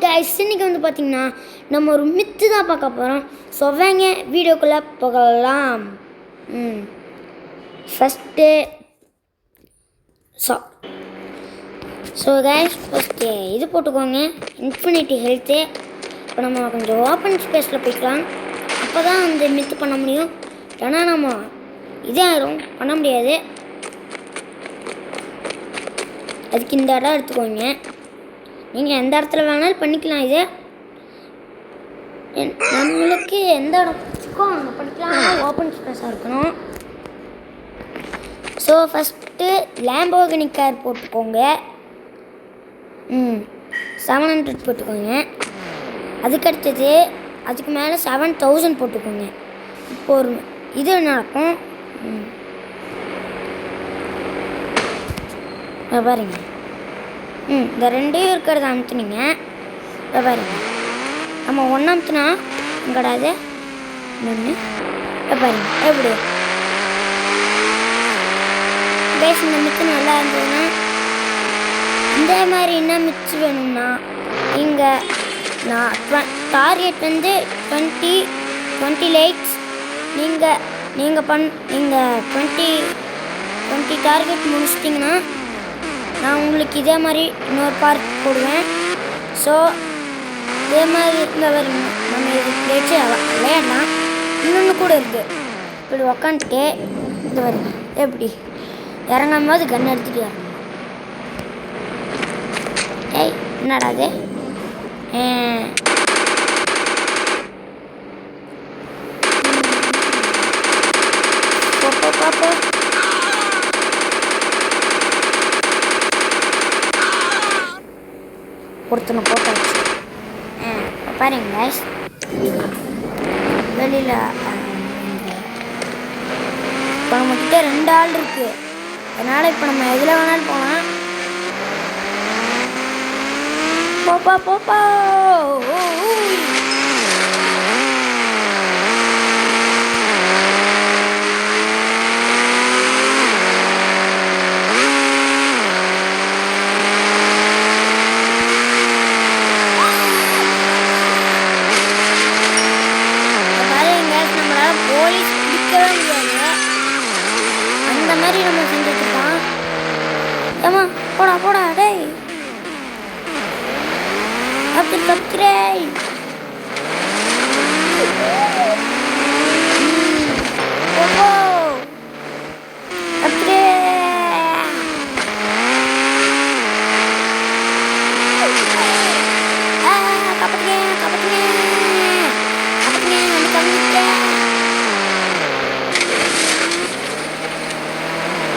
Guys இன்னைக்கு வந்து பார்த்தீங்கன்னா நம்ம ஒரு மித்து தான் பார்க்க போகிறோம். ஸோ வாங்க வீடியோக்குள்ளே போகலாம். ஃபஸ்ட்டு ஸோ கைஸ் ஃபஸ்ட்டு இது போட்டுக்கோங்க, இன்ஃபினிட்டி ஹெல்த்து. இப்போ நம்ம கொஞ்சம் ஓப்பன் ஸ்பேஸில் போய்க்கலாம். அப்போ தான் வந்து மித்து பண்ண முடியும். ஏன்னா நம்ம இதாயிரும் பண்ண முடியாது. அதுக்கு இந்த இடம் எடுத்துக்கோங்க. நீங்கள் எந்த இடத்துல வேணாலும் பண்ணிக்கலாம். இது நம்மளுக்கு எந்த இடம் பிடிச்சிக்கோ அங்கே பண்ணிக்கலாம். ஆனால் ஓப்பன் ஸ்பேஸாக இருக்கணும். ஸோ ஃபஸ்ட்டு லேம்போகினி கார் போட்டுக்கோங்க. 700 போட்டுக்கோங்க. அதுக்கடுத்தது அதுக்கு மேலே 7000 போட்டுக்கோங்க. இப்போ ஒரு இது நடக்கும். பாருங்க, இந்த ரெண்டையும் இருக்கிறத அமுத்துனீங்க. பாருங்க, நம்ம ஒன்று அமுத்துனா கிடையாது. ஒன்று பாருங்க எப்படி பேஸ். இந்த மித்து நல்லா இருந்ததுன்னா இந்த மாதிரி என்ன மிச்சு வேணும்னா இங்கே நான் டார்கெட் வந்து 20 லைக்ஸ். நீங்கள் 20 டார்கெட் முடிச்சிட்டிங்கன்னா நான் உங்களுக்கு இதே மாதிரி இன்னொரு பார்க் போடுவேன். ஸோ இதே மாதிரி இந்த வருங்க நம்ம இது வச்சு விளையாடலாம். இன்னொன்று கூட இருக்குது. இப்படி உக்காந்துட்டு இது வருங்க எப்படி இறங்கும் போது கன் எடுத்துட்டு இறங்க. ஏய் என்னடா அது? பாப்போ ஒருத்தனை போட்டாச்சு. பாருங்க கைஸ், வெளியில் இப்போ நம்மக்கிட்ட 2 ஆள் இருக்குது. அதனால் இப்போ நம்ம எதில் வேணாலும் போகலாம். போப்பா போலீஸ் பிடிக்கவே முடியாது. அந்த மாதிரி நம்ம செஞ்சுருக்கோம். ஏமா போடா டேய் அப்படி தப்புறே.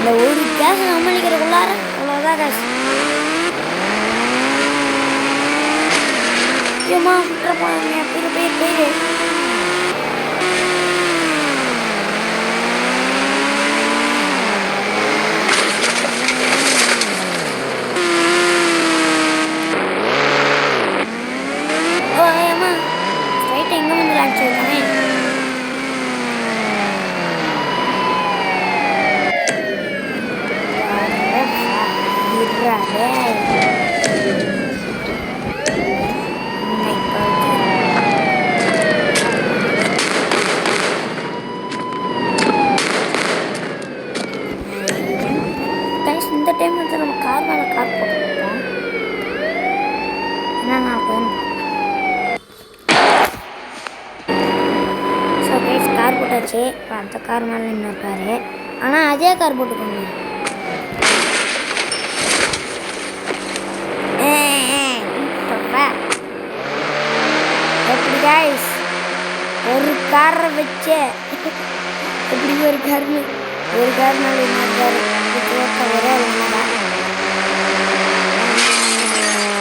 இந்த ஒரு கேஸ் சமாளிக்கிறதுக்குள்ளார அவ்வளோதான் கேஸ். ஏமா விட்டுற போனாங்க பேர் ஏமா ஸ்ட்ரைட்டாக எங்கே வந்து லான்ச் ஆகிருக்கானே. இந்த டைம் வந்து நம்ம கார் மேலே கார் போட்டுருக்கோம். என்னென்ன ஸோ கைஸ் கார் போட்டாச்சு. இப்போ அந்த கார் மேலே இன்னொரு கார். ஆனால் அதே கார் போட்டுக்கோங்க. எப்படி கைஸ் ஒரு காரை வச்சு எப்படி ஒரு கார் மேலே இன்னொரு கார் ஒரே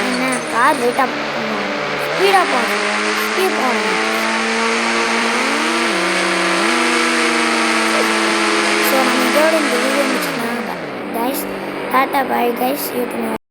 என்ன கார் வெயிட்டாக போகணும், ஸ்பீடாக போகணும். ஸோ நம்ம இதோட இந்த வீடியோ முடிச்சுக்கலாம் guys. Tata bye guys. YouTube